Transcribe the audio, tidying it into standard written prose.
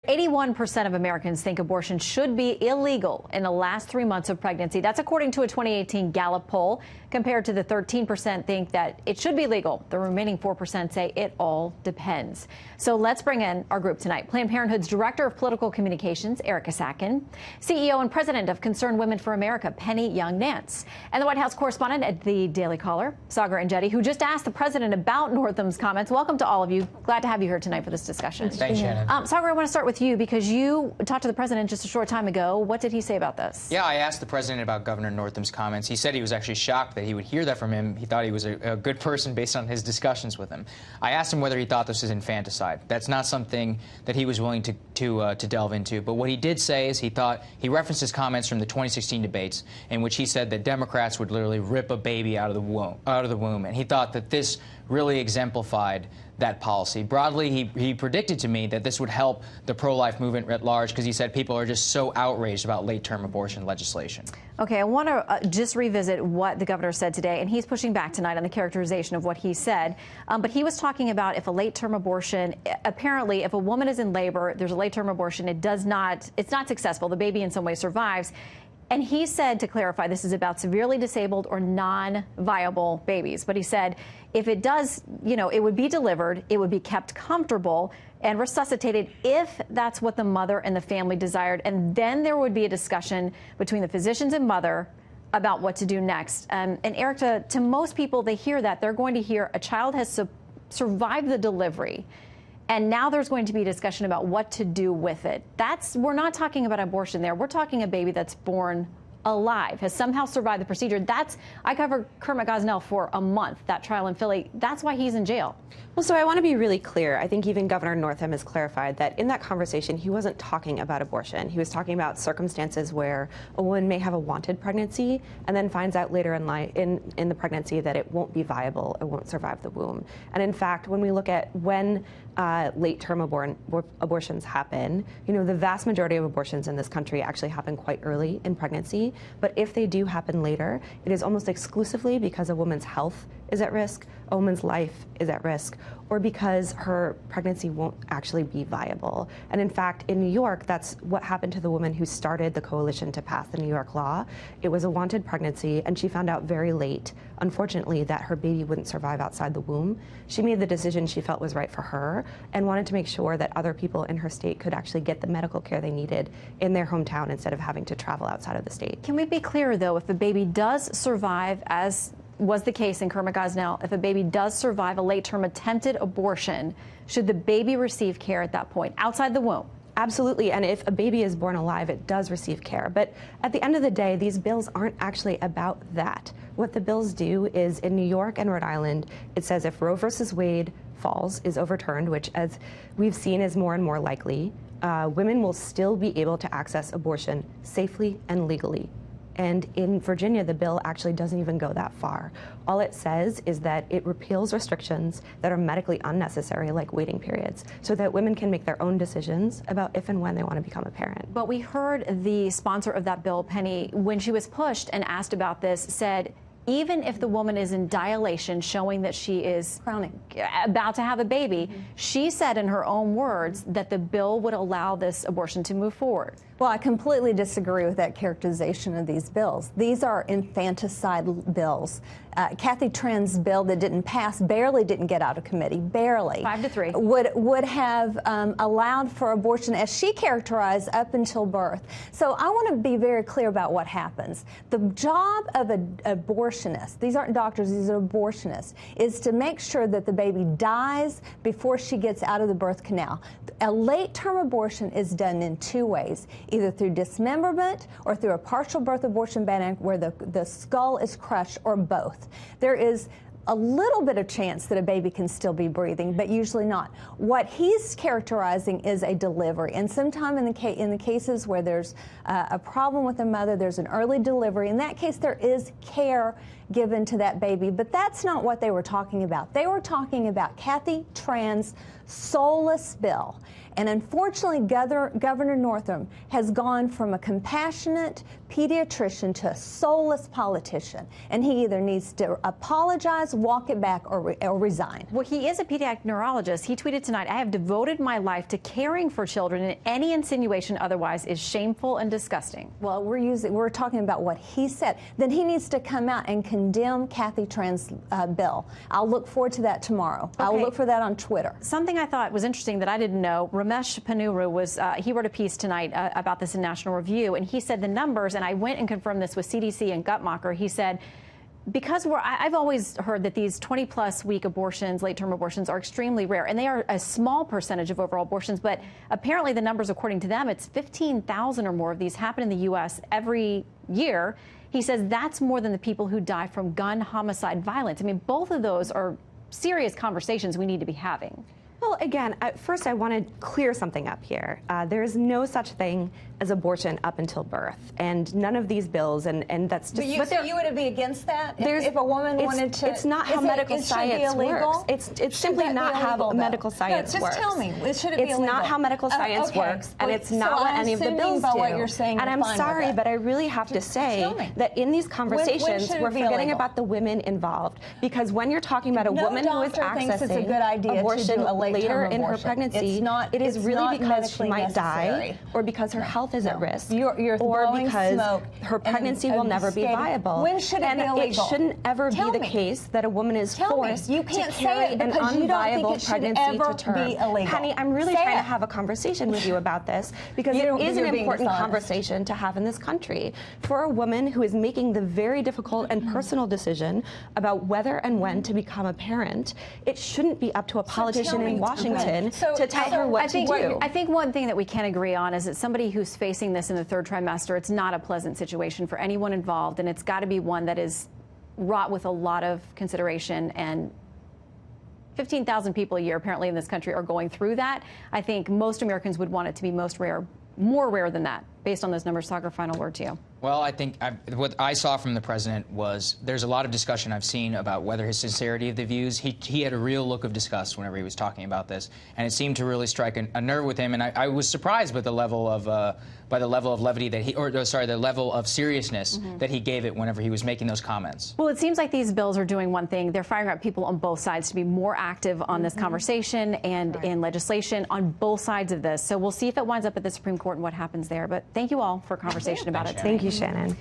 81% of Americans think abortion should be illegal in the last 3 months of pregnancy. That's according to a 2018 Gallup poll, compared to the 13% think that it should be legal. The remaining 4% say it all depends. So let's bring in our group tonight. Planned Parenthood's Director of Political Communications, Erica Sacken, CEO and President of Concerned Women for America, Penny Young-Nance, and the White House correspondent at the Daily Caller, Sagar Enjeti, who just asked the president about Northam's comments. Welcome to all of you. Glad to have you here tonight for this discussion. Thanks, Shannon. Sagar, I want to start with you because you talked to the president just a short time ago. What did he say about this? Yeah, I asked the president about Governor Northam's comments. He said he was actually shocked that he would hear that from him. He thought he was a good person based on his discussions with him. I asked him whether he thought this was infanticide. That's not something that he was willing to delve into. But what he did say is he referenced his comments from the 2016 debates in which he said that Democrats would literally rip a baby out of the womb. And he thought that this really exemplified that policy. Broadly, he predicted to me that this would help the pro-life movement at large because he said people are just so outraged about late-term abortion legislation. Okay, I want to just revisit what the governor said today, and he's pushing back tonight on the characterization of what he said. But he was talking about if a late-term abortion, apparently if a woman is in labor, there's a late-term abortion, it's not successful. The baby in some way survives. And he said, to clarify, this is about severely disabled or non-viable babies. But he said if it does, it would be delivered, it would be kept comfortable and resuscitated if that's what the mother and the family desired. And then there would be a discussion between the physicians and mother about what to do next. And Erica, to most people, they hear that. They're going to hear a child has survived the delivery. And now there's going to be a discussion about what to do with it. We're not talking about abortion there. We're talking a baby that's born alive, has somehow survived the procedure. I covered Kermit Gosnell for a month, that trial in Philly. That's why he's in jail. Well, so I want to be really clear. I think even Governor Northam has clarified that in that conversation, he wasn't talking about abortion. He was talking about circumstances where a woman may have a wanted pregnancy and then finds out later in life, in the pregnancy, that it won't be viable, it won't survive the womb. And in fact, when we look at when late-term abortions happen, the vast majority of abortions in this country actually happen quite early in pregnancy. But if they do happen later, it is almost exclusively because a woman's health is at risk, a woman's life is at risk, or because her pregnancy won't actually be viable. And in fact, in New York, that's what happened to the woman who started the coalition to pass the New York law. It was a wanted pregnancy, and she found out very late, unfortunately, that her baby wouldn't survive outside the womb. She made the decision she felt was right for her and wanted to make sure that other people in her state could actually get the medical care they needed in their hometown instead of having to travel outside of the state. Can we be clear, though, if the baby does survive, as was the case in Kermit Gosnell, if a baby does survive a late-term attempted abortion, should the baby receive care at that point, outside the womb? Absolutely, and if a baby is born alive, it does receive care. But at the end of the day, these bills aren't actually about that. What the bills do is, in New York and Rhode Island, it says if Roe versus Wade is overturned, which, as we've seen, is more and more likely, women will still be able to access abortion safely and legally. And in Virginia, the bill actually doesn't even go that far. All it says is that it repeals restrictions that are medically unnecessary, like waiting periods, so that women can make their own decisions about if and when they want to become a parent. But we heard the sponsor of that bill, Penny, when she was pushed and asked about this, said even if the woman is in dilation, showing that she is about to have a baby, she said in her own words that the bill would allow this abortion to move forward. Well, I completely disagree with that characterization of these bills. These are infanticide bills. Kathy Tren's bill that didn't pass, barely didn't get out of committee, barely. 5-3. Would have allowed for abortion, as she characterized, up until birth. So I want to be very clear about what happens. The job of an abortionist, these aren't doctors, these are abortionists, is to make sure that the baby dies before she gets out of the birth canal. A late-term abortion is done in two ways, either through dismemberment or through a partial birth abortion ban where the skull is crushed, or both. There is a little bit of chance that a baby can still be breathing, but usually not. What he's characterizing is a delivery, and sometime in the cases where there's a problem with the mother, there's an early delivery. In that case, there is care given to that baby, but that's not what they were talking about. They were talking about Kathy Tran's soulless bill. And unfortunately, Governor Northam has gone from a compassionate pediatrician to a soulless politician. And he either needs to apologize, walk it back, or resign. Well, he is a pediatric neurologist. He tweeted tonight, "I have devoted my life to caring for children, and any insinuation otherwise is shameful and disgusting." Well, we're talking about what he said. Then he needs to come out and condemn Kathy Tran's bill. I'll look forward to that tomorrow. Okay. I'll look for that on Twitter. Something I thought was interesting that I didn't know, Ramesh Ponnuru he wrote a piece tonight about this in National Review, and he said the numbers, and I went and confirmed this with CDC and Guttmacher. He said, because I've always heard that these 20-plus week abortions, late-term abortions, are extremely rare, and they are a small percentage of overall abortions, but apparently the numbers, according to them, it's 15,000 or more of these happen in the U.S. every year. He says that's more than the people who die from gun, homicide, violence. I mean, both of those are serious conversations we need to be having. Well, again, first I want to clear something up here. There is no such thing as abortion up until birth, and none of these bills, and that's just. But you would be against that if a woman wanted to. It's not how medical science works. It's simply not how medical science works. Just tell me, should it be illegal? It's not how medical science works, and it's not what any of the bills do. What you're saying, and I'm sorry, but I really have to say that in these conversations, we're forgetting about the women involved, because when you're talking about a woman who is accessing abortion later in her pregnancy, it is really because she might die or because her health is at risk, or because her pregnancy will never be viable. When should it be illegal? It shouldn't ever be the case that a woman is forced to carry an unviable pregnancy to term. Penny, I'm really trying to have a conversation with you about this, because it is an important conversation to have in this country. For a woman who is making the very difficult and personal decision about whether and when to become a parent, it shouldn't be up to a politician in Washington to tell her what to do. I think one thing that we can agree on is that somebody who's facing this in the third trimester, it's not a pleasant situation for anyone involved, and it's got to be one that is wrought with a lot of consideration. And 15,000 people a year apparently in this country are going through that. I think most Americans would want it to be more rare than that, based on those numbers. Tucker, final word to you. Well, I think what I saw from the president was there's a lot of discussion I've seen about whether his sincerity of the views. He had a real look of disgust whenever he was talking about this, and it seemed to really strike a nerve with him. And I was surprised with the level of levity that the level of seriousness that he gave it whenever he was making those comments. Well, it seems like these bills are doing one thing. They're firing up people on both sides to be more active on this conversation and in legislation on both sides of this. So we'll see if it winds up at the Supreme Court and what happens there. But thank you all for a conversation about it today. Thank you, Shannon.